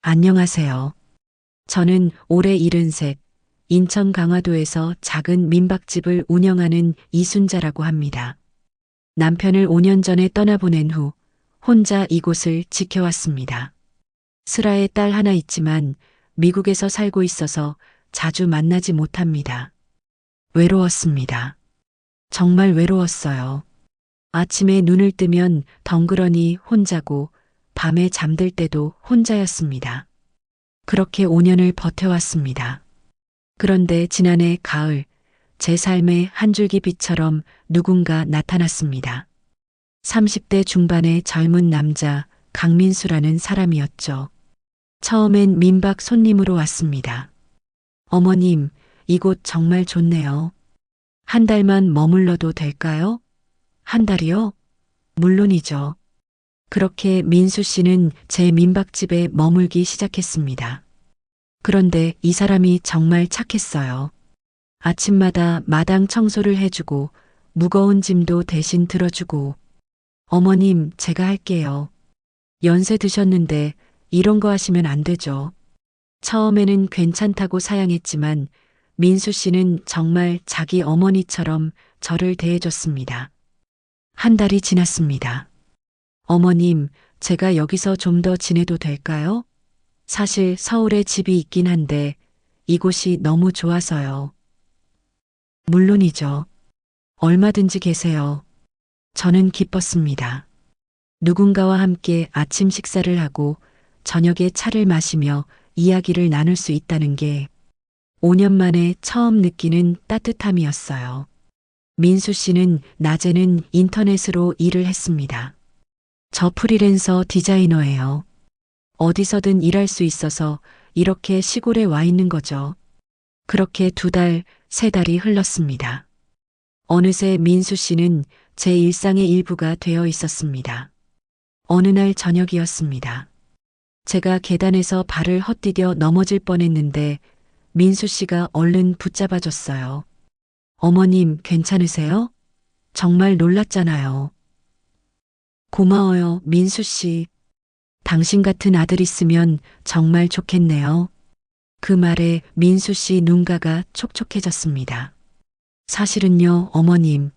안녕하세요. 저는 올해 73, 인천 강화도에서 작은 민박집을 운영하는 이순자라고 합니다. 남편을 5년 전에 떠나보낸 후 혼자 이곳을 지켜왔습니다. 슬아의 딸 하나 있지만 미국에서 살고 있어서 자주 만나지 못합니다. 외로웠습니다. 정말 외로웠어요. 아침에 눈을 뜨면 덩그러니 혼자고 밤에 잠들 때도 혼자였습니다. 그렇게 5년을 버텨왔습니다. 그런데 지난해 가을, 제 삶의 한 줄기 빛처럼 누군가 나타났습니다. 30대 중반의 젊은 남자 강민수라는 사람이었죠. 처음엔 민박 손님으로 왔습니다. 어머님, 이곳 정말 좋네요. 한 달만 머물러도 될까요? 한 달이요? 물론이죠. 그렇게 민수 씨는 제 민박집에 머물기 시작했습니다. 그런데 이 사람이 정말 착했어요. 아침마다 마당 청소를 해주고 무거운 짐도 대신 들어주고 어머님, 제가 할게요. 연세 드셨는데 이런 거 하시면 안 되죠. 처음에는 괜찮다고 사양했지만 민수 씨는 정말 자기 어머니처럼 저를 대해줬습니다. 한 달이 지났습니다. 어머님, 제가 여기서 좀 더 지내도 될까요? 사실 서울에 집이 있긴 한데 이곳이 너무 좋아서요. 물론이죠. 얼마든지 계세요. 저는 기뻤습니다. 누군가와 함께 아침 식사를 하고 저녁에 차를 마시며 이야기를 나눌 수 있다는 게 5년 만에 처음 느끼는 따뜻함이었어요. 민수 씨는 낮에는 인터넷으로 일을 했습니다. 저 프리랜서 디자이너예요. 어디서든 일할 수 있어서 이렇게 시골에 와 있는 거죠. 그렇게 2달, 3달이 흘렀습니다. 어느새 민수 씨는 제 일상의 일부가 되어 있었습니다. 어느 날 저녁이었습니다. 제가 계단에서 발을 헛디뎌 넘어질 뻔했는데 민수 씨가 얼른 붙잡아줬어요. 어머님, 괜찮으세요? 정말 놀랐잖아요. 고마워요, 민수 씨. 당신 같은 아들 있으면 정말 좋겠네요. 그 말에 민수 씨 눈가가 촉촉해졌습니다. 사실은요, 어머님.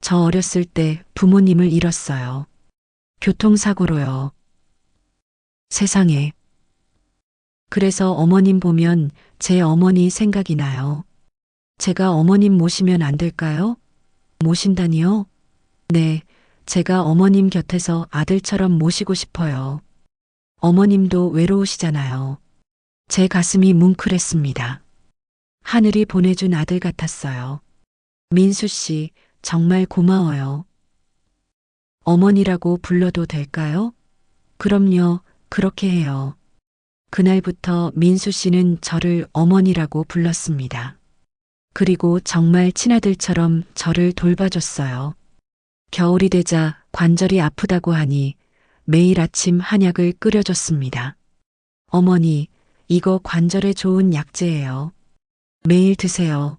저 어렸을 때 부모님을 잃었어요. 교통사고로요. 세상에. 그래서 어머님 보면 제 어머니 생각이 나요. 제가 어머님 모시면 안 될까요? 모신다니요? 네, 제가 어머님 곁에서 아들처럼 모시고 싶어요. 어머님도 외로우시잖아요. 제 가슴이 뭉클했습니다. 하늘이 보내준 아들 같았어요. 민수 씨, 정말 고마워요. 어머니라고 불러도 될까요? 그럼요, 그렇게 해요. 그날부터 민수 씨는 저를 어머니라고 불렀습니다. 그리고 정말 친아들처럼 저를 돌봐줬어요. 겨울이 되자 관절이 아프다고 하니 매일 아침 한약을 끓여줬습니다. 어머니, 이거 관절에 좋은 약재예요. 매일 드세요.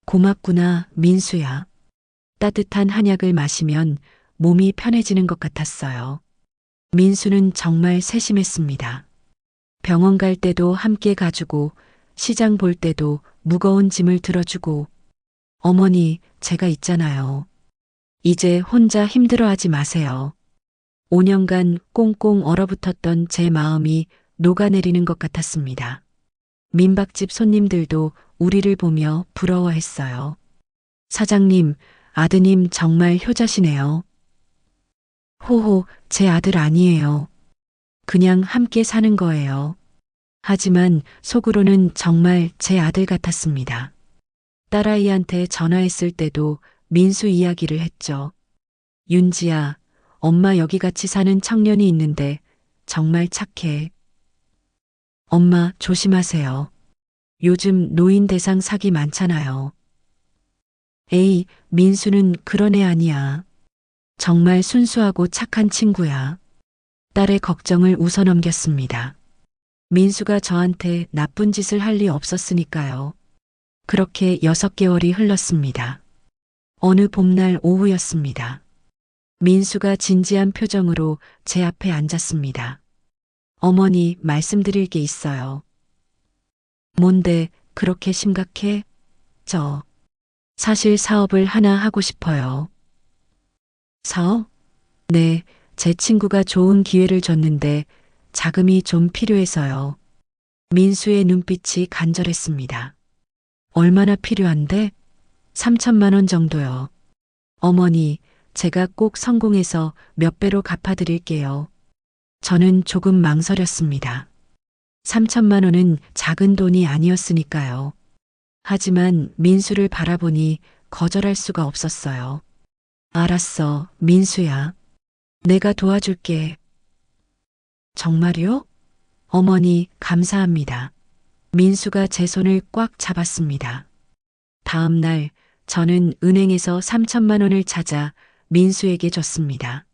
고맙구나, 민수야. 따뜻한 한약을 마시면 몸이 편해지는 것 같았어요. 민수는 정말 세심했습니다. 병원 갈 때도 함께 가주고 시장 볼 때도 무거운 짐을 들어주고 어머니, 제가 있잖아요. 이제 혼자 힘들어하지 마세요. 5년간 꽁꽁 얼어붙었던 제 마음이 녹아내리는 것 같았습니다. 민박집 손님들도 우리를 보며 부러워했어요. 사장님, 아드님 정말 효자시네요. 호호, 제 아들 아니에요. 그냥 함께 사는 거예요. 하지만 속으로는 정말 제 아들 같았습니다. 딸아이한테 전화했을 때도 민수 이야기를 했죠. 윤지야, 엄마 여기 같이 사는 청년이 있는데 정말 착해. 엄마 조심하세요. 요즘 노인 대상 사기 많잖아요. 에이, 민수는 그런 애 아니야. 정말 순수하고 착한 친구야. 딸의 걱정을 웃어넘겼습니다. 민수가 저한테 나쁜 짓을 할 리 없었으니까요. 그렇게 6개월이 흘렀습니다. 어느 봄날 오후였습니다. 민수가 진지한 표정으로 제 앞에 앉았습니다. 어머니, 말씀드릴 게 있어요. 뭔데 그렇게 심각해? 저 사실 사업을 하나 하고 싶어요. 사업? 네, 제 친구가 좋은 기회를 줬는데 자금이 좀 필요해서요. 민수의 눈빛이 간절했습니다. 얼마나 필요한데? 3천만 원 정도요. 어머니, 제가 꼭 성공해서 몇 배로 갚아드릴게요. 저는 조금 망설였습니다. 3천만 원은 작은 돈이 아니었으니까요. 하지만 민수를 바라보니 거절할 수가 없었어요. 알았어, 민수야. 내가 도와줄게. 정말요? 어머니, 감사합니다. 민수가 제 손을 꽉 잡았습니다. 다음 날 저는 은행에서 3천만 원을 찾아 민수에게 줬습니다.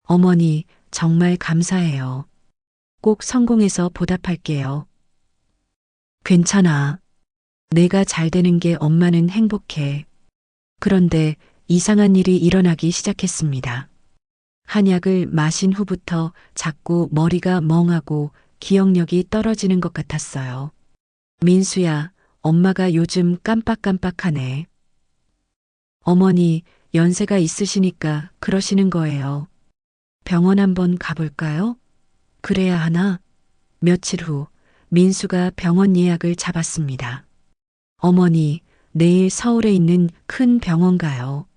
어머니, 정말 감사해요. 꼭 성공해서 보답할게요. 괜찮아. 내가 잘 되는 게 엄마는 행복해. 그런데 이상한 일이 일어나기 시작했습니다. 한약을 마신 후부터 자꾸 머리가 멍하고 기억력이 떨어지는 것 같았어요. 민수야, 엄마가 요즘 깜빡깜빡하네. 어머니, 연세가 있으시니까 그러시는 거예요. 병원 한번 가볼까요? 그래야 하나? 며칠 후, 민수가 병원 예약을 잡았습니다. 어머니, 내일 서울에 있는 큰 병원 가요.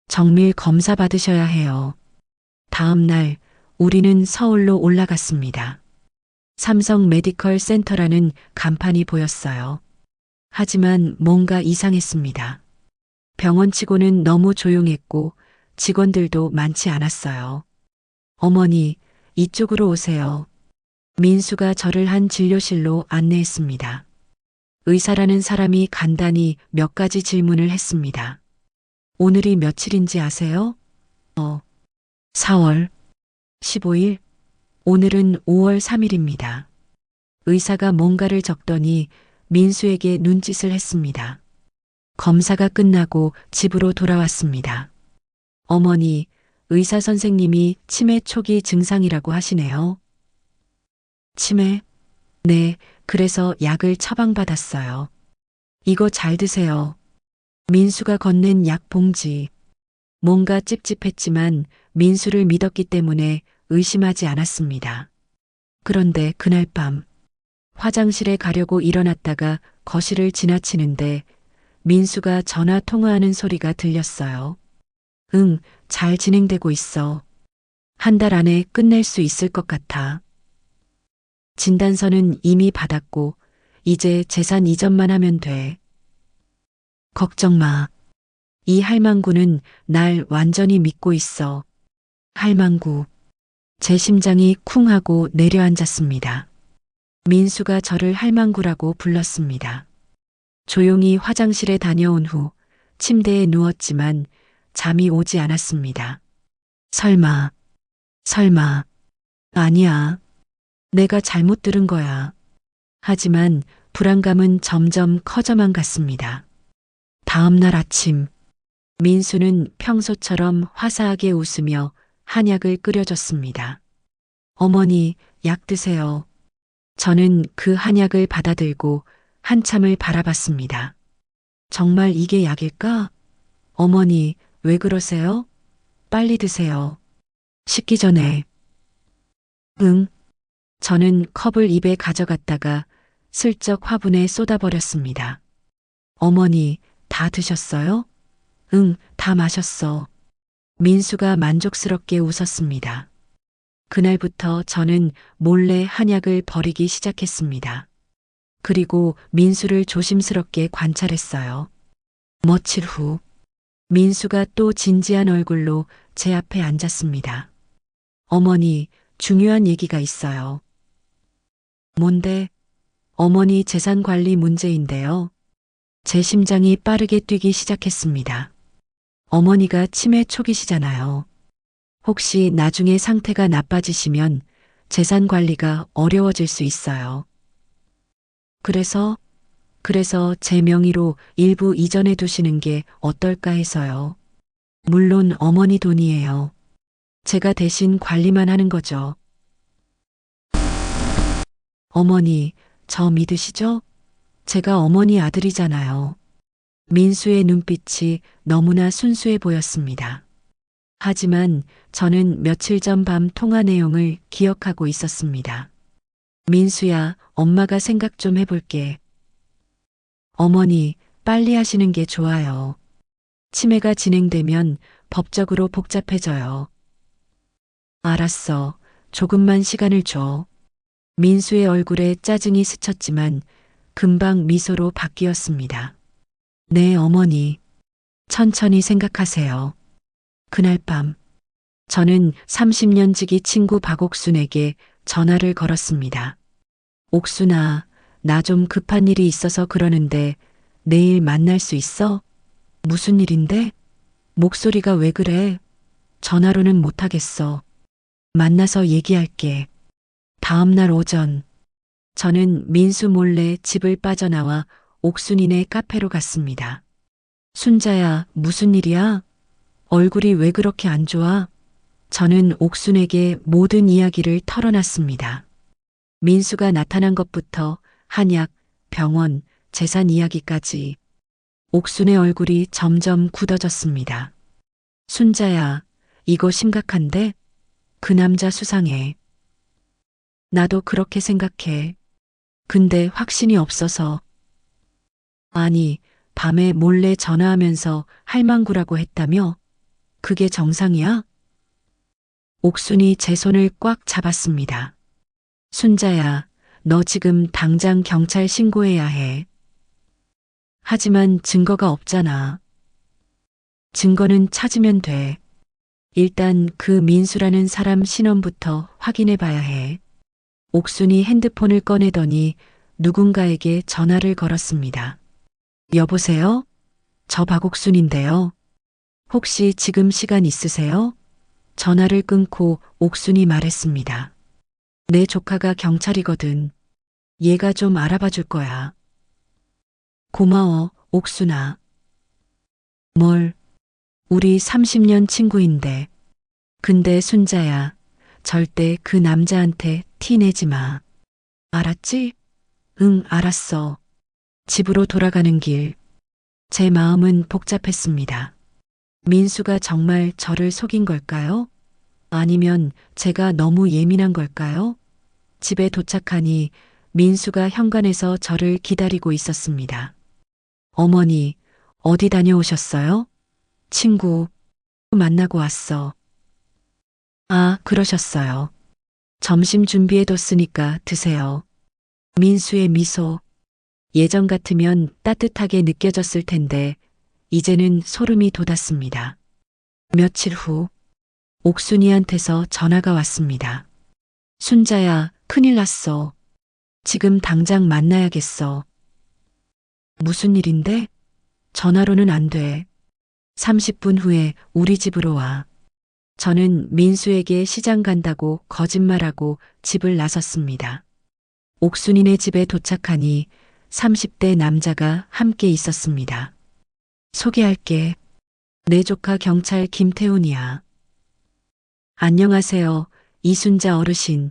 정밀 검사 받으셔야 해요. 다음 날, 우리는 서울로 올라갔습니다. 삼성 메디컬 센터라는 간판이 보였어요. 하지만 뭔가 이상했습니다. 병원치고는 너무 조용했고 직원들도 많지 않았어요. 어머니, 이쪽으로 오세요. 민수가 저를 한 진료실로 안내했습니다. 의사라는 사람이 간단히 몇 가지 질문을 했습니다. 오늘이 며칠인지 아세요? 4월 15일. 오늘은 5월 3일입니다. 의사가 뭔가를 적더니 민수에게 눈짓을 했습니다. 검사가 끝나고 집으로 돌아왔습니다. 어머니, 의사 선생님이 치매 초기 증상이라고 하시네요. 치매? 네, 그래서 약을 처방받았어요. 이거 잘 드세요. 민수가 건넨 약 봉지. 뭔가 찝찝했지만 민수를 믿었기 때문에 의심하지 않았습니다. 그런데 그날 밤, 화장실에 가려고 일어났다가 거실을 지나치는데 민수가 전화 통화하는 소리가 들렸어요. 응, 잘 진행되고 있어. 한 달 안에 끝낼 수 있을 것 같아. 진단서는 이미 받았고, 이제 재산 이전만 하면 돼. 걱정 마. 이 할망구는 날 완전히 믿고 있어. 할망구. 제 심장이 쿵 하고 내려앉았습니다. 민수가 저를 할망구라고 불렀습니다. 조용히 화장실에 다녀온 후 침대에 누웠지만 잠이 오지 않았습니다. 설마, 아니야. 내가 잘못 들은 거야. 하지만 불안감은 점점 커져만 갔습니다. 다음 날 아침, 민수는 평소처럼 화사하게 웃으며 한약을 끓여줬습니다. 어머니, 약 드세요. 저는 그 한약을 받아들고 한참을 바라봤습니다. 정말 이게 약일까? 어머니, 왜 그러세요? 빨리 드세요. 식기 전에. 응. 저는 컵을 입에 가져갔다가 슬쩍 화분에 쏟아버렸습니다. 어머니, 다 드셨어요? 응, 다 마셨어. 민수가 만족스럽게 웃었습니다. 그날부터 저는 몰래 한약을 버리기 시작했습니다. 그리고 민수를 조심스럽게 관찰했어요. 며칠 후, 민수가 또 진지한 얼굴로 제 앞에 앉았습니다. 어머니, 중요한 얘기가 있어요. 뭔데? 어머니 재산 관리 문제인데요. 제 심장이 빠르게 뛰기 시작했습니다. 어머니가 치매 초기시잖아요. 혹시 나중에 상태가 나빠지시면 재산 관리가 어려워질 수 있어요. 그래서 제 명의로 일부 이전해 두시는 게 어떨까 해서요. 물론 어머니 돈이에요. 제가 대신 관리만 하는 거죠. 어머니, 저 믿으시죠? 제가 어머니 아들이잖아요. 민수의 눈빛이 너무나 순수해 보였습니다. 하지만 저는 며칠 전 밤 통화 내용을 기억하고 있었습니다. 민수야, 엄마가 생각 좀 해볼게. 어머니, 빨리 하시는 게 좋아요. 치매가 진행되면 법적으로 복잡해져요. 알았어. 조금만 시간을 줘. 민수의 얼굴에 짜증이 스쳤지만 금방 미소로 바뀌었습니다. 네, 어머니. 천천히 생각하세요. 그날 밤, 저는 30년 지기 친구 박옥순에게 전화를 걸었습니다. 옥순아, 나 좀 급한 일이 있어서 그러는데 내일 만날 수 있어? 무슨 일인데? 목소리가 왜 그래? 전화로는 못하겠어. 만나서 얘기할게. 다음 날 오전, 저는 민수 몰래 집을 빠져나와 옥순이네 카페로 갔습니다. 순자야, 무슨 일이야? 얼굴이 왜 그렇게 안 좋아? 저는 옥순에게 모든 이야기를 털어놨습니다. 민수가 나타난 것부터 한약, 병원, 재산 이야기까지. 옥순의 얼굴이 점점 굳어졌습니다. 순자야, 이거 심각한데? 그 남자 수상해. 나도 그렇게 생각해. 근데 확신이 없어서. 아니, 밤에 몰래 전화하면서 할망구라고 했다며? 그게 정상이야? 옥순이 제 손을 꽉 잡았습니다. 순자야, 너 지금 당장 경찰 신고해야 해. 하지만 증거가 없잖아. 증거는 찾으면 돼. 일단 그 민수라는 사람 신원부터 확인해 봐야 해. 옥순이 핸드폰을 꺼내더니 누군가에게 전화를 걸었습니다. 여보세요? 저 박옥순인데요. 혹시 지금 시간 있으세요? 전화를 끊고 옥순이 말했습니다. 내 조카가 경찰이거든. 얘가 좀 알아봐 줄 거야. 고마워, 옥순아. 뭘? 우리 30년 친구인데. 근데 순자야, 절대 그 남자한테 티 내지 마. 알았지? 응, 알았어. 집으로 돌아가는 길. 제 마음은 복잡했습니다. 민수가 정말 저를 속인 걸까요? 아니면 제가 너무 예민한 걸까요? 집에 도착하니 민수가 현관에서 저를 기다리고 있었습니다. 어머니, 어디 다녀오셨어요? 친구 만나고 왔어. 아, 그러셨어요. 점심 준비해뒀으니까 드세요. 민수의 미소. 예전 같으면 따뜻하게 느껴졌을 텐데 이제는 소름이 돋았습니다. 며칠 후 옥순이한테서 전화가 왔습니다. 순자야, 큰일 났어. 지금 당장 만나야겠어. 무슨 일인데? 전화로는 안 돼. 30분 후에 우리 집으로 와. 저는 민수에게 시장 간다고 거짓말하고 집을 나섰습니다. 옥순이네 집에 도착하니 30대 남자가 함께 있었습니다. 소개할게. 내 조카 경찰 김태훈이야. 안녕하세요, 이순자 어르신.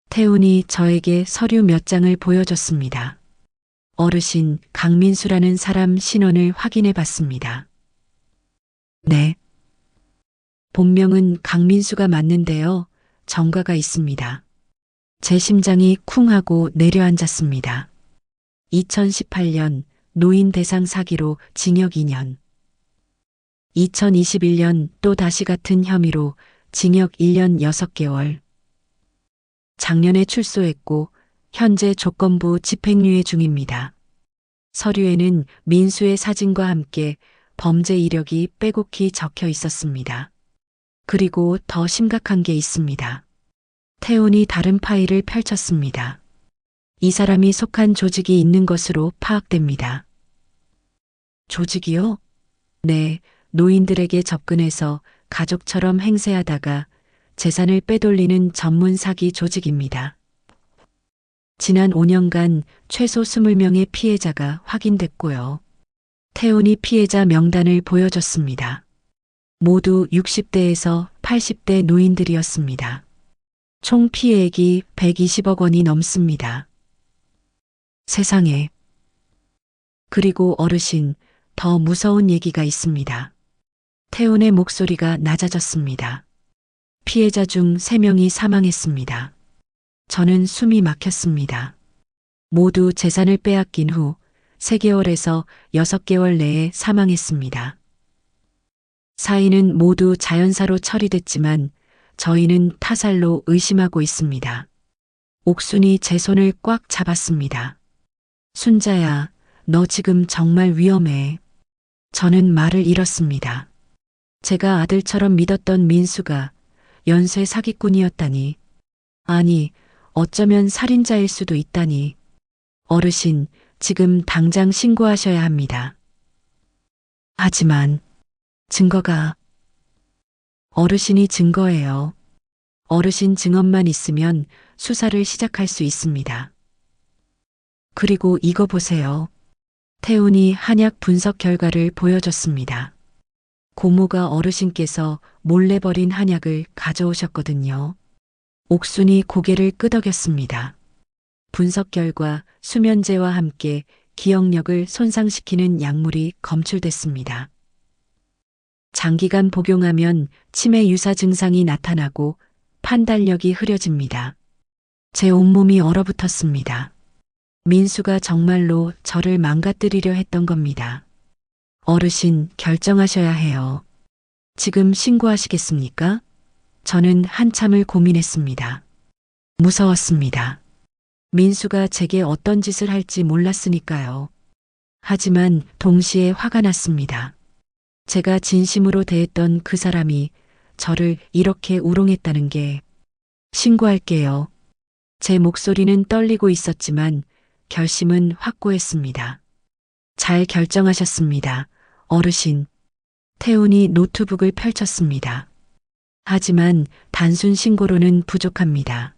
태훈이 저에게 서류 몇 장을 보여줬습니다. 어르신, 강민수라는 사람 신원을 확인해 봤습니다. 네. 본명은 강민수가 맞는데요. 전과가 있습니다. 제 심장이 쿵 하고 내려앉았습니다. 2018년 노인 대상 사기로 징역 2년. 2021년 또 다시 같은 혐의로 징역 1년 6개월. 작년에 출소했고 현재 조건부 집행유예 중입니다. 서류에는 민수의 사진과 함께 범죄 이력이 빼곡히 적혀 있었습니다. 그리고 더 심각한 게 있습니다. 태훈이 다른 파일을 펼쳤습니다. 이 사람이 속한 조직이 있는 것으로 파악됩니다. 조직이요? 네, 노인들에게 접근해서 가족처럼 행세하다가 재산을 빼돌리는 전문 사기 조직입니다. 지난 5년간 최소 20명의 피해자가 확인됐고요. 태훈이 피해자 명단을 보여줬습니다. 모두 60대에서 80대 노인들이었습니다. 총 피해액이 120억 원이 넘습니다. 세상에. 그리고 어르신, 더 무서운 얘기가 있습니다. 태훈의 목소리가 낮아졌습니다. 피해자 중 3명이 사망했습니다. 저는 숨이 막혔습니다. 모두 재산을 빼앗긴 후 3개월에서 6개월 내에 사망했습니다. 사인은 모두 자연사로 처리됐지만 저희는 타살로 의심하고 있습니다. 옥순이 제 손을 꽉 잡았습니다. 순자야, 너 지금 정말 위험해. 저는 말을 잃었습니다. 제가 아들처럼 믿었던 민수가 연쇄 사기꾼이었다니. 아니, 어쩌면 살인자일 수도 있다니. 어르신, 지금 당장 신고하셔야 합니다. 하지만 증거가 어르신이 증거예요. 어르신 증언만 있으면 수사를 시작할 수 있습니다. 그리고 이거 보세요. 태훈이 한약 분석 결과를 보여줬습니다. 고모가 어르신께서 몰래 버린 한약을 가져오셨거든요. 옥순이 고개를 끄덕였습니다. 분석 결과 수면제와 함께 기억력을 손상시키는 약물이 검출됐습니다. 장기간 복용하면 치매 유사 증상이 나타나고 판단력이 흐려집니다. 제 온몸이 얼어붙었습니다. 민수가 정말로 저를 망가뜨리려 했던 겁니다. 어르신, 결정하셔야 해요. 지금 신고하시겠습니까? 저는 한참을 고민했습니다. 무서웠습니다. 민수가 제게 어떤 짓을 할지 몰랐으니까요. 하지만 동시에 화가 났습니다. 제가 진심으로 대했던 그 사람이 저를 이렇게 우롱했다는 게. 신고할게요. 제 목소리는 떨리고 있었지만 결심은 확고했습니다. 잘 결정하셨습니다. 어르신. 태훈이 노트북을 펼쳤습니다. 하지만 단순 신고로는 부족합니다.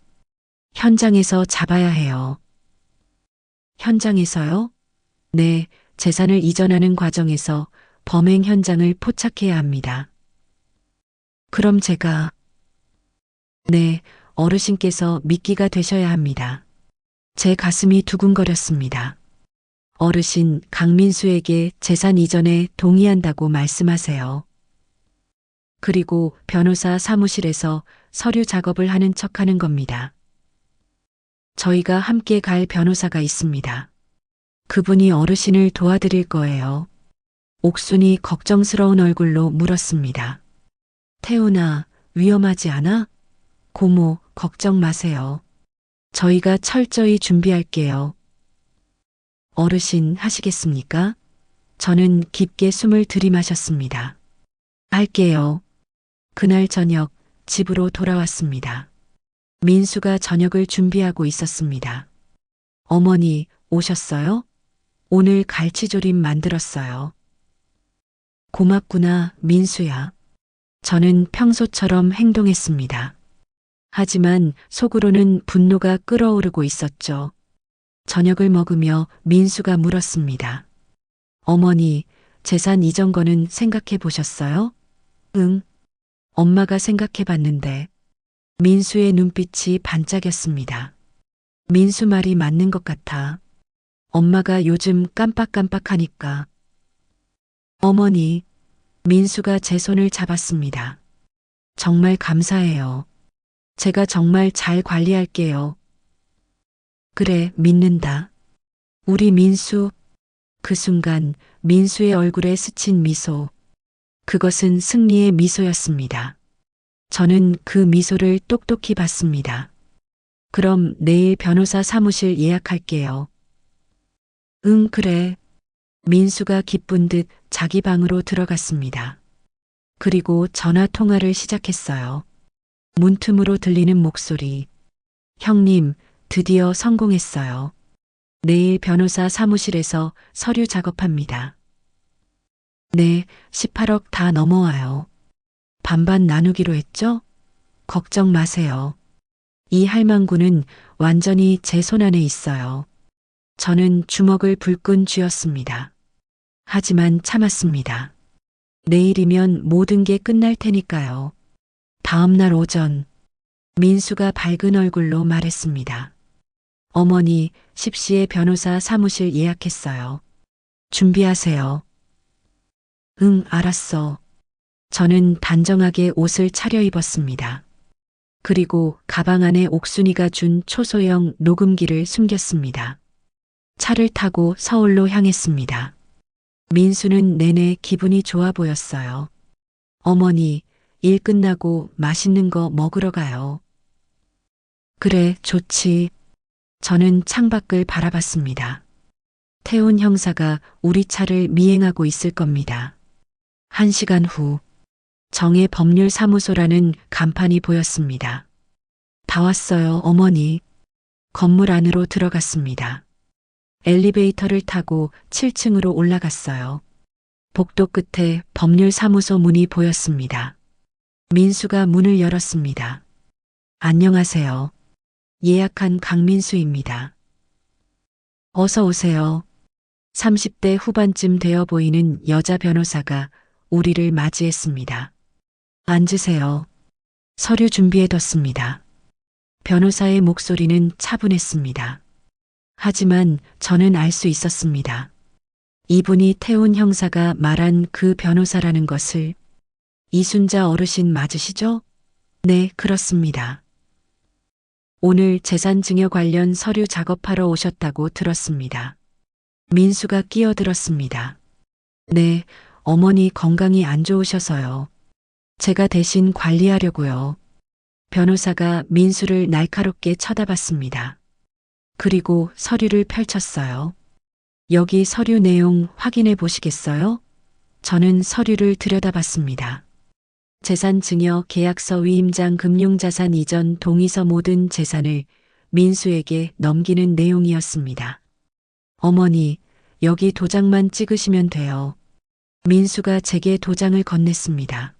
현장에서 잡아야 해요. 현장에서요? 네, 재산을 이전하는 과정에서 범행 현장을 포착해야 합니다. 그럼 제가. 네, 어르신께서 미끼가 되셔야 합니다. 제 가슴이 두근거렸습니다. 어르신, 강민수에게 재산 이전에 동의한다고 말씀하세요. 그리고 변호사 사무실에서 서류 작업을 하는 척하는 겁니다. 저희가 함께 갈 변호사가 있습니다. 그분이 어르신을 도와드릴 거예요. 옥순이 걱정스러운 얼굴로 물었습니다. 태훈아, 위험하지 않아? 고모, 걱정 마세요. 저희가 철저히 준비할게요. 어르신 하시겠습니까? 저는 깊게 숨을 들이마셨습니다. 할게요. 그날 저녁 집으로 돌아왔습니다. 민수가 저녁을 준비하고 있었습니다. 어머니, 오셨어요? 오늘 갈치조림 만들었어요. 고맙구나, 민수야. 저는 평소처럼 행동했습니다. 하지만 속으로는 분노가 끓어오르고 있었죠. 저녁을 먹으며 민수가 물었습니다. 어머니, 재산 이전 거는 생각해 보셨어요? 응. 엄마가 생각해 봤는데. 민수의 눈빛이 반짝였습니다. 민수 말이 맞는 것 같아. 엄마가 요즘 깜빡깜빡하니까. 어머니, 민수가 제 손을 잡았습니다. 정말 감사해요. 제가 정말 잘 관리할게요. 그래, 믿는다. 우리 민수. 그 순간 민수의 얼굴에 스친 미소. 그것은 승리의 미소였습니다. 저는 그 미소를 똑똑히 봤습니다. 그럼 내일 변호사 사무실 예약할게요. 응, 그래. 민수가 기쁜 듯 자기 방으로 들어갔습니다. 그리고 전화 통화를 시작했어요. 문틈으로 들리는 목소리. 형님, 드디어 성공했어요. 내일 변호사 사무실에서 서류 작업합니다. 네, 18억 다 넘어와요. 반반 나누기로 했죠? 걱정 마세요. 이 할망구는 완전히 제 손 안에 있어요. 저는 주먹을 불끈 쥐었습니다. 하지만 참았습니다. 내일이면 모든 게 끝날 테니까요. 다음 날 오전, 민수가 밝은 얼굴로 말했습니다. 어머니, 10시에 변호사 사무실 예약했어요. 준비하세요. 응, 알았어. 저는 단정하게 옷을 차려입었습니다. 그리고 가방 안에 옥순이가 준 초소형 녹음기를 숨겼습니다. 차를 타고 서울로 향했습니다. 민수는 내내 기분이 좋아 보였어요. 어머니, 일 끝나고 맛있는 거 먹으러 가요. 그래, 좋지. 저는 창밖을 바라봤습니다. 태훈 형사가 우리 차를 미행하고 있을 겁니다. 1시간 후, 정의 법률사무소라는 간판이 보였습니다. 다 왔어요, 어머니. 건물 안으로 들어갔습니다. 엘리베이터를 타고 7층으로 올라갔어요. 복도 끝에 법률사무소 문이 보였습니다. 민수가 문을 열었습니다. 안녕하세요. 예약한 강민수입니다. 어서 오세요. 30대 후반쯤 되어 보이는 여자 변호사가 우리를 맞이했습니다. 앉으세요. 서류 준비해뒀습니다. 변호사의 목소리는 차분했습니다. 하지만 저는 알 수 있었습니다. 이분이 태훈 형사가 말한 그 변호사라는 것을. 이순자 어르신 맞으시죠? 네, 그렇습니다. 오늘 재산증여 관련 서류 작업하러 오셨다고 들었습니다. 민수가 끼어들었습니다. 네, 어머니 건강이 안 좋으셔서요. 제가 대신 관리하려고요. 변호사가 민수를 날카롭게 쳐다봤습니다. 그리고 서류를 펼쳤어요. 여기 서류 내용 확인해 보시겠어요? 저는 서류를 들여다봤습니다. 재산증여 계약서 위임장 금융자산 이전 동의서 모든 재산을 민수에게 넘기는 내용이었습니다. 어머니, 여기 도장만 찍으시면 돼요. 민수가 제게 도장을 건넸습니다.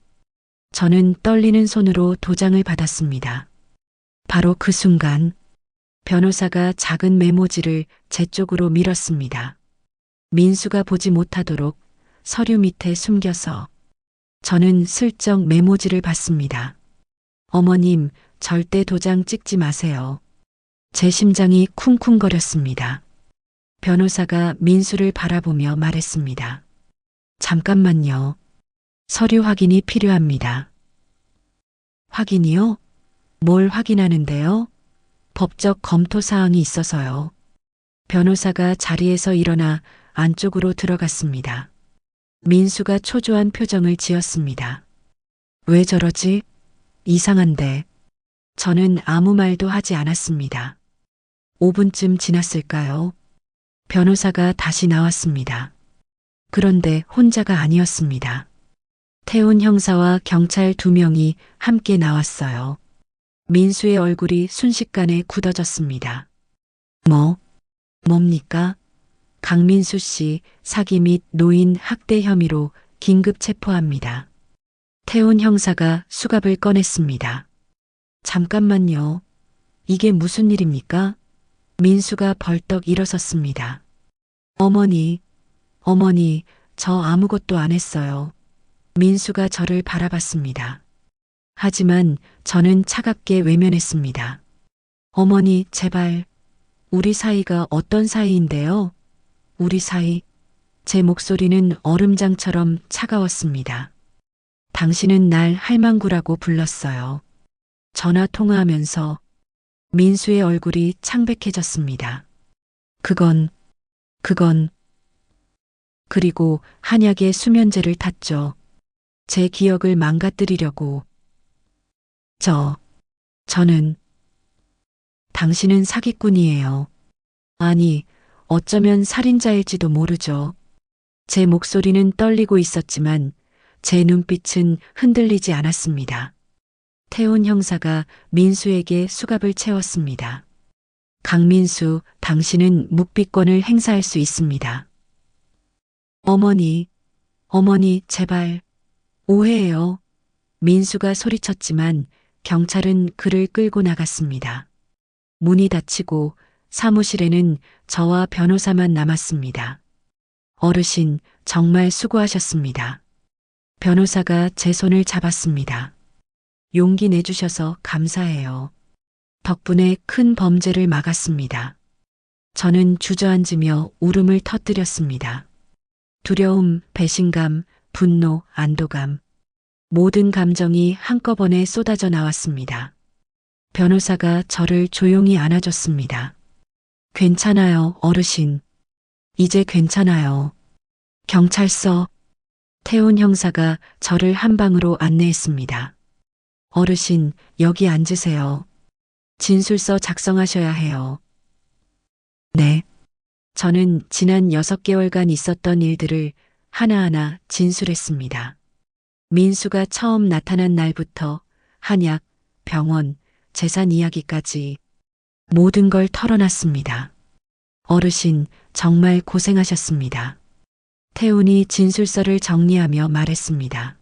저는 떨리는 손으로 도장을 받았습니다. 바로 그 순간 변호사가 작은 메모지를 제 쪽으로 밀었습니다. 민수가 보지 못하도록 서류 밑에 숨겨서. 저는 슬쩍 메모지를 봤습니다. 어머님, 절대 도장 찍지 마세요. 제 심장이 쿵쿵거렸습니다. 변호사가 민수를 바라보며 말했습니다. 잠깐만요. 서류 확인이 필요합니다. 확인이요? 뭘 확인하는데요? 법적 검토 사항이 있어서요. 변호사가 자리에서 일어나 안쪽으로 들어갔습니다. 민수가 초조한 표정을 지었습니다. 왜 저러지? 이상한데. 저는 아무 말도 하지 않았습니다. 5분쯤 지났을까요? 변호사가 다시 나왔습니다. 그런데 혼자가 아니었습니다. 태훈 형사와 경찰 2명이 함께 나왔어요. 민수의 얼굴이 순식간에 굳어졌습니다. 뭡니까? 강민수 씨 사기 및 노인 학대 혐의로 긴급 체포합니다. 태훈 형사가 수갑을 꺼냈습니다. 잠깐만요. 이게 무슨 일입니까? 민수가 벌떡 일어섰습니다. 어머니, 저 아무것도 안 했어요. 민수가 저를 바라봤습니다. 하지만 저는 차갑게 외면했습니다. 어머니, 제발. 우리 사이가 어떤 사이인데요? 우리 사이. 제 목소리는 얼음장처럼 차가웠습니다. 당신은 날 할망구라고 불렀어요. 전화 통화하면서. 민수의 얼굴이 창백해졌습니다. 그건. 그리고 한약의 수면제를 탔죠. 제 기억을 망가뜨리려고. 저는. 당신은 사기꾼이에요. 아니, 어쩌면 살인자일지도 모르죠. 제 목소리는 떨리고 있었지만 제 눈빛은 흔들리지 않았습니다. 태훈 형사가 민수에게 수갑을 채웠습니다. 강민수, 당신은 묵비권을 행사할 수 있습니다. 어머니, 제발. 오해예요. 민수가 소리쳤지만 경찰은 그를 끌고 나갔습니다. 문이 닫히고 사무실에는 저와 변호사만 남았습니다. 어르신, 정말 수고하셨습니다. 변호사가 제 손을 잡았습니다. 용기 내주셔서 감사해요. 덕분에 큰 범죄를 막았습니다. 저는 주저앉으며 울음을 터뜨렸습니다. 두려움, 배신감, 분노, 안도감. 모든 감정이 한꺼번에 쏟아져 나왔습니다. 변호사가 저를 조용히 안아줬습니다. 괜찮아요, 어르신. 이제 괜찮아요. 경찰서. 태훈 형사가 저를 한 방으로 안내했습니다. 어르신, 여기 앉으세요. 진술서 작성하셔야 해요. 네. 저는 지난 6개월간 있었던 일들을 하나하나 진술했습니다. 민수가 처음 나타난 날부터 한약, 병원, 재산 이야기까지 모든 걸 털어놨습니다. 어르신, 정말 고생하셨습니다. 태훈이 진술서를 정리하며 말했습니다.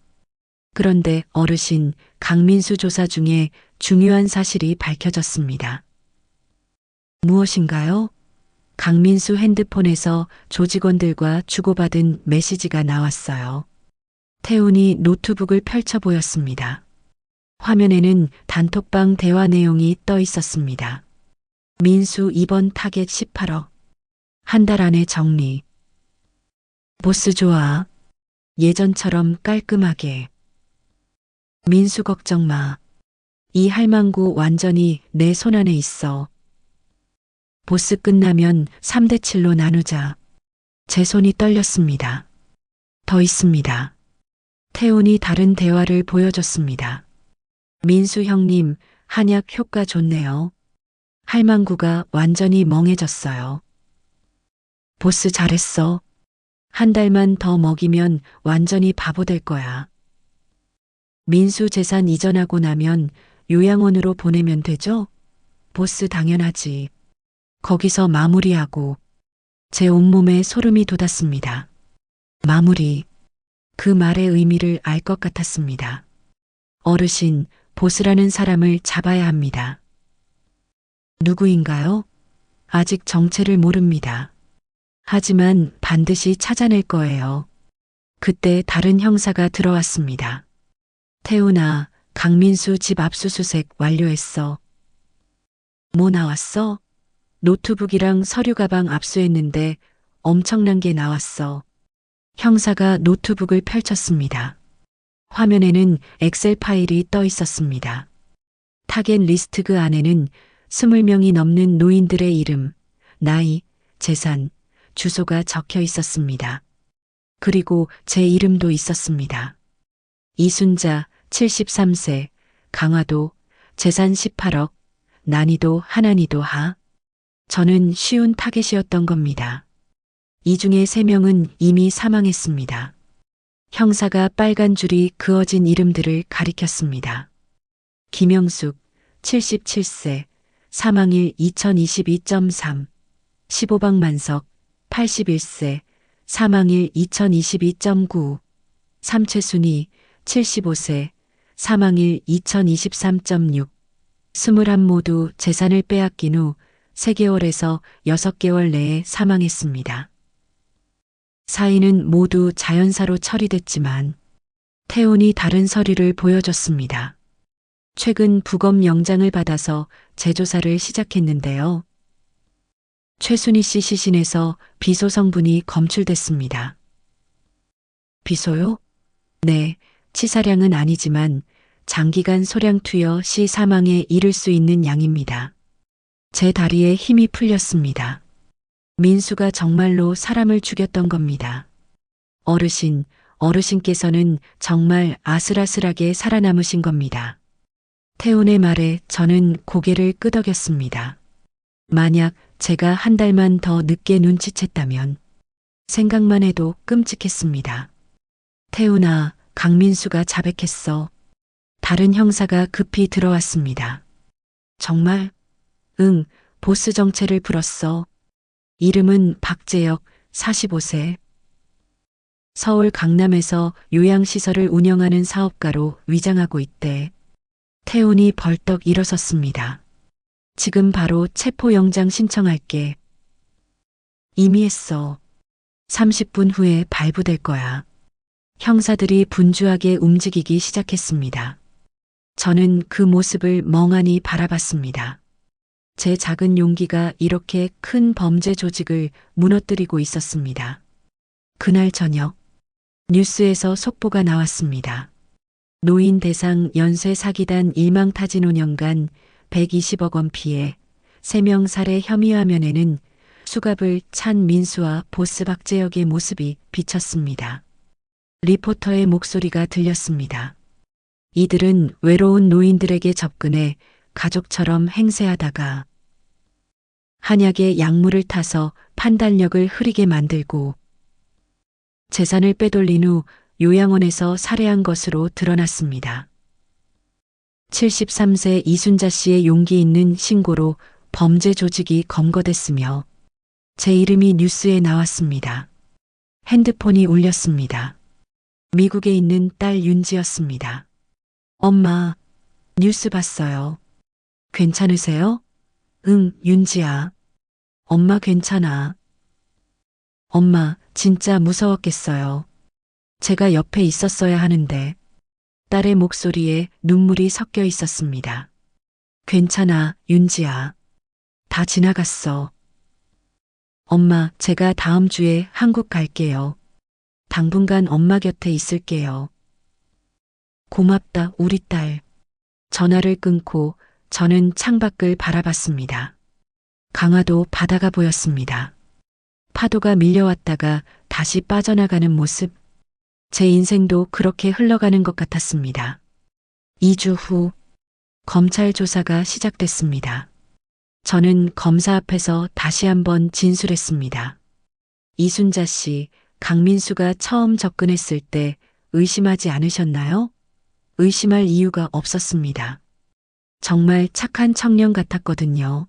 그런데 어르신, 강민수 조사 중에 중요한 사실이 밝혀졌습니다. 무엇인가요? 강민수 핸드폰에서 조직원들과 주고받은 메시지가 나왔어요. 태훈이 노트북을 펼쳐 보였습니다. 화면에는 단톡방 대화 내용이 떠 있었습니다. 민수 이번 타겟 18억. 한 달 안에 정리. 보스 좋아. 예전처럼 깔끔하게. 민수 걱정 마. 이 할망구 완전히 내 손안에 있어. 보스 끝나면 3대 7로 나누자. 제 손이 떨렸습니다. 더 있습니다. 태훈이 다른 대화를 보여줬습니다. 민수 형님, 한약 효과 좋네요. 할망구가 완전히 멍해졌어요. 보스 잘했어. 한 달만 더 먹이면 완전히 바보 될 거야. 민수 재산 이전하고 나면 요양원으로 보내면 되죠? 보스 당연하지. 거기서 마무리하고. 제 온몸에 소름이 돋았습니다. 마무리. 그 말의 의미를 알 것 같았습니다. 어르신, 보스라는 사람을 잡아야 합니다. 누구인가요? 아직 정체를 모릅니다. 하지만 반드시 찾아낼 거예요. 그때 다른 형사가 들어왔습니다. 태훈아, 강민수 집 압수수색 완료했어. 뭐 나왔어? 노트북이랑 서류 가방 압수했는데 엄청난 게 나왔어. 형사가 노트북을 펼쳤습니다. 화면에는 엑셀 파일이 떠 있었습니다. 타겟 리스트 그 안에는 20명이 넘는 노인들의 이름, 나이, 재산, 주소가 적혀 있었습니다. 그리고 제 이름도 있었습니다. 이순자, 73세, 강화도, 재산 18억, 난이도 하난이도 하. 저는 쉬운 타겟이었던 겁니다. 이 중에 3명은 이미 사망했습니다. 형사가 빨간 줄이 그어진 이름들을 가리켰습니다. 김영숙, 77세, 사망일 2022.3, 15박만석, 81세, 사망일 2022.9, 삼채순이, 75세, 사망일 2023.6, 21 모두 재산을 빼앗긴 후 3개월에서 6개월 내에 사망했습니다. 사인은 모두 자연사로 처리됐지만 태훈이 다른 서류를 보여줬습니다. 최근 부검 영장을 받아서 재조사를 시작했는데요. 최순희 씨 시신에서 비소 성분이 검출됐습니다. 비소요? 네, 치사량은 아니지만 장기간 소량 투여 시 사망에 이를 수 있는 양입니다. 제 다리에 힘이 풀렸습니다. 민수가 정말로 사람을 죽였던 겁니다. 어르신, 어르신께서는 정말 아슬아슬하게 살아남으신 겁니다. 태훈의 말에 저는 고개를 끄덕였습니다. 만약 제가 한 달만 더 늦게 눈치챘다면 생각만 해도 끔찍했습니다. 태훈아, 강민수가 자백했어. 다른 형사가 급히 들어왔습니다. 정말? 응, 보스 정체를 불었어. 이름은 박재혁, 45세. 서울 강남에서 요양시설을 운영하는 사업가로 위장하고 있대. 태훈이 벌떡 일어섰습니다. 지금 바로 체포영장 신청할게. 이미 했어. 30분 후에 발부될 거야. 형사들이 분주하게 움직이기 시작했습니다. 저는 그 모습을 멍하니 바라봤습니다. 제 작은 용기가 이렇게 큰 범죄 조직을 무너뜨리고 있었습니다. 그날 저녁, 뉴스에서 속보가 나왔습니다. 노인 대상 연쇄 사기단 일망타진운영간 120억 원 피해 3명 살해 혐의 화면에는 수갑을 찬 민수와 보스 박재혁의 모습이 비쳤습니다. 리포터의 목소리가 들렸습니다. 이들은 외로운 노인들에게 접근해 가족처럼 행세하다가 한약의 약물을 타서 판단력을 흐리게 만들고 재산을 빼돌린 후 요양원에서 살해한 것으로 드러났습니다. 73세 이순자 씨의 용기 있는 신고로 범죄 조직이 검거됐으며 제 이름이 뉴스에 나왔습니다. 핸드폰이 울렸습니다. 미국에 있는 딸 윤지였습니다. 엄마, 뉴스 봤어요. 괜찮으세요? 응, 윤지야. 엄마 괜찮아. 엄마, 진짜 무서웠겠어요. 제가 옆에 있었어야 하는데. 딸의 목소리에 눈물이 섞여 있었습니다. 괜찮아, 윤지야. 다 지나갔어. 엄마, 제가 다음 주에 한국 갈게요. 당분간 엄마 곁에 있을게요. 고맙다, 우리 딸. 전화를 끊고 저는 창밖을 바라봤습니다. 강화도 바다가 보였습니다. 파도가 밀려왔다가 다시 빠져나가는 모습. 제 인생도 그렇게 흘러가는 것 같았습니다. 2주 후 검찰 조사가 시작됐습니다. 저는 검사 앞에서 다시 한번 진술했습니다. 이순자 씨, 강민수가 처음 접근했을 때 의심하지 않으셨나요? 의심할 이유가 없었습니다. 정말 착한 청년 같았거든요.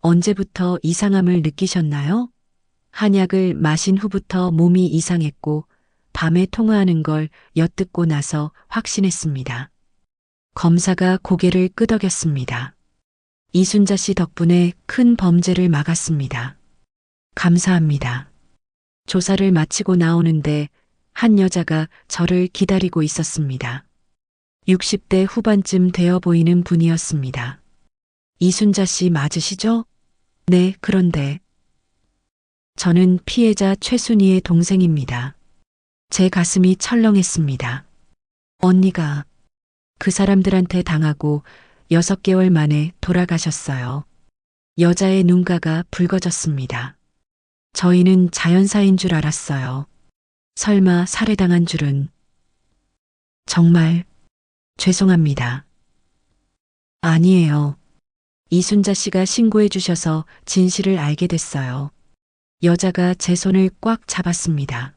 언제부터 이상함을 느끼셨나요? 한약을 마신 후부터 몸이 이상했고 밤에 통화하는 걸 엿듣고 나서 확신했습니다. 검사가 고개를 끄덕였습니다. 이순자 씨 덕분에 큰 범죄를 막았습니다. 감사합니다. 조사를 마치고 나오는데 한 여자가 저를 기다리고 있었습니다. 60대 후반쯤 되어 보이는 분이었습니다. 이순자 씨 맞으시죠? 네, 그런데 저는 피해자 최순희의 동생입니다. 제 가슴이 철렁했습니다. 언니가 그 사람들한테 당하고 6개월 만에 돌아가셨어요. 여자의 눈가가 붉어졌습니다. 저희는 자연사인 줄 알았어요. 설마 살해당한 줄은. 정말 죄송합니다. 아니에요. 이순자 씨가 신고해 주셔서 진실을 알게 됐어요. 여자가 제 손을 꽉 잡았습니다.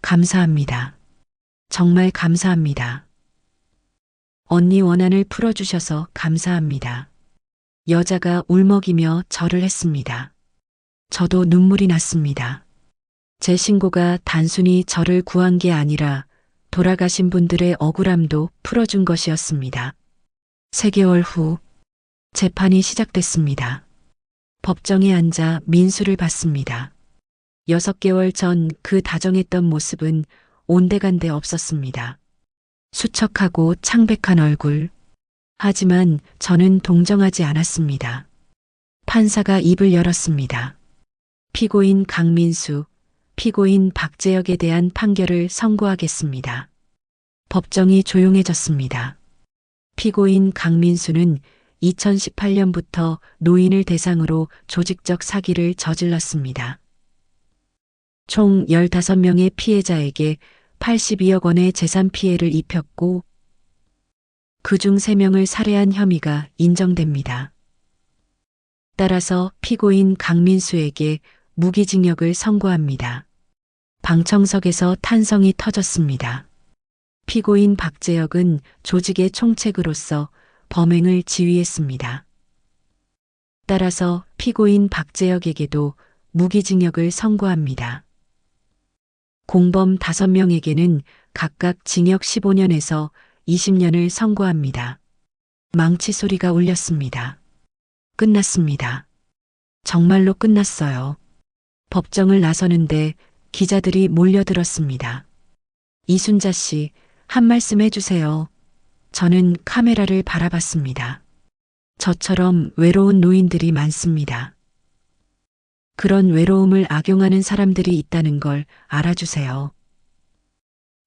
감사합니다. 정말 감사합니다. 언니 원한을 풀어주셔서 감사합니다. 여자가 울먹이며 절을 했습니다. 저도 눈물이 났습니다. 제 신고가 단순히 저를 구한 게 아니라 돌아가신 분들의 억울함도 풀어준 것이었습니다. 3개월 후 재판이 시작됐습니다. 법정에 앉아 민수를 봤습니다. 6개월 전 그 다정했던 모습은 온데간데 없었습니다. 수척하고 창백한 얼굴. 하지만 저는 동정하지 않았습니다. 판사가 입을 열었습니다. 피고인 강민수, 피고인 박재혁에 대한 판결을 선고하겠습니다. 법정이 조용해졌습니다. 피고인 강민수는 2018년부터 노인을 대상으로 조직적 사기를 저질렀습니다. 총 15명의 피해자에게 82억 원의 재산 피해를 입혔고 그중 3명을 살해한 혐의가 인정됩니다. 따라서 피고인 강민수에게 무기징역을 선고합니다. 방청석에서 탄성이 터졌습니다. 피고인 박재혁은 조직의 총책으로서 범행을 지휘했습니다. 따라서 피고인 박재혁에게도 무기징역을 선고합니다. 공범 5명에게는 각각 징역 15년에서 20년을 선고합니다. 망치 소리가 울렸습니다. 끝났습니다. 정말로 끝났어요. 법정을 나서는데 기자들이 몰려들었습니다. 이순자 씨, 한 말씀 해주세요. 저는 카메라를 바라봤습니다. 저처럼 외로운 노인들이 많습니다. 그런 외로움을 악용하는 사람들이 있다는 걸 알아주세요.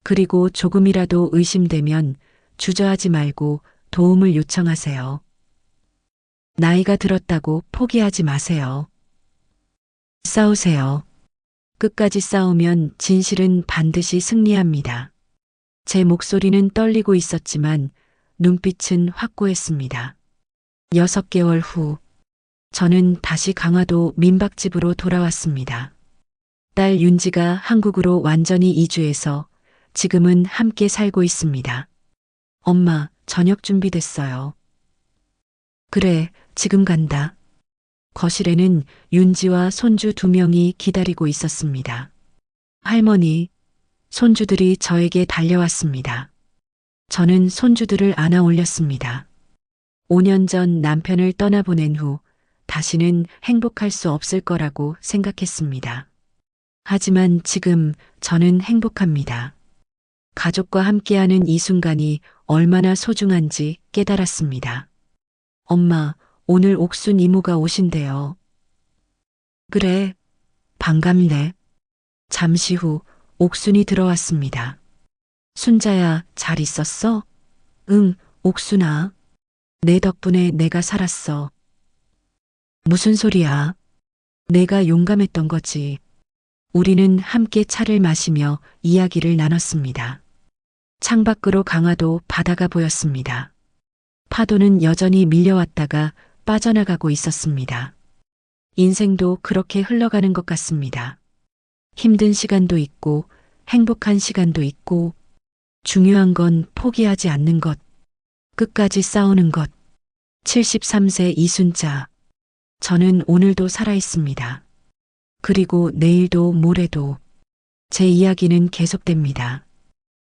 그리고 조금이라도 의심되면 주저하지 말고 도움을 요청하세요. 나이가 들었다고 포기하지 마세요. 싸우세요. 끝까지 싸우면 진실은 반드시 승리합니다. 제 목소리는 떨리고 있었지만 눈빛은 확고했습니다. 6개월 후, 저는 다시 강화도 민박집으로 돌아왔습니다. 딸 윤지가 한국으로 완전히 이주해서 지금은 함께 살고 있습니다. 엄마, 저녁 준비됐어요. 그래, 지금 간다. 거실에는 윤지와 손주 2명이 기다리고 있었습니다. 할머니, 손주들이 저에게 달려왔습니다. 저는 손주들을 안아 올렸습니다. 5년 전 남편을 떠나보낸 후 다시는 행복할 수 없을 거라고 생각했습니다. 하지만 지금 저는 행복합니다. 가족과 함께하는 이 순간이 얼마나 소중한지 깨달았습니다. 엄마, 오늘 옥순 이모가 오신대요. 그래, 반갑네. 잠시 후 옥순이 들어왔습니다. 순자야, 잘 있었어? 응, 옥순아. 내 덕분에 내가 살았어. 무슨 소리야? 내가 용감했던 거지. 우리는 함께 차를 마시며 이야기를 나눴습니다. 창밖으로 강화도 바다가 보였습니다. 파도는 여전히 밀려왔다가 빠져나가고 있었습니다. 인생도 그렇게 흘러가는 것 같습니다. 힘든 시간도 있고 행복한 시간도 있고 중요한 건 포기하지 않는 것, 끝까지 싸우는 것. 73세 이순자. 저는 오늘도 살아있습니다. 그리고 내일도 모레도 제 이야기는 계속됩니다.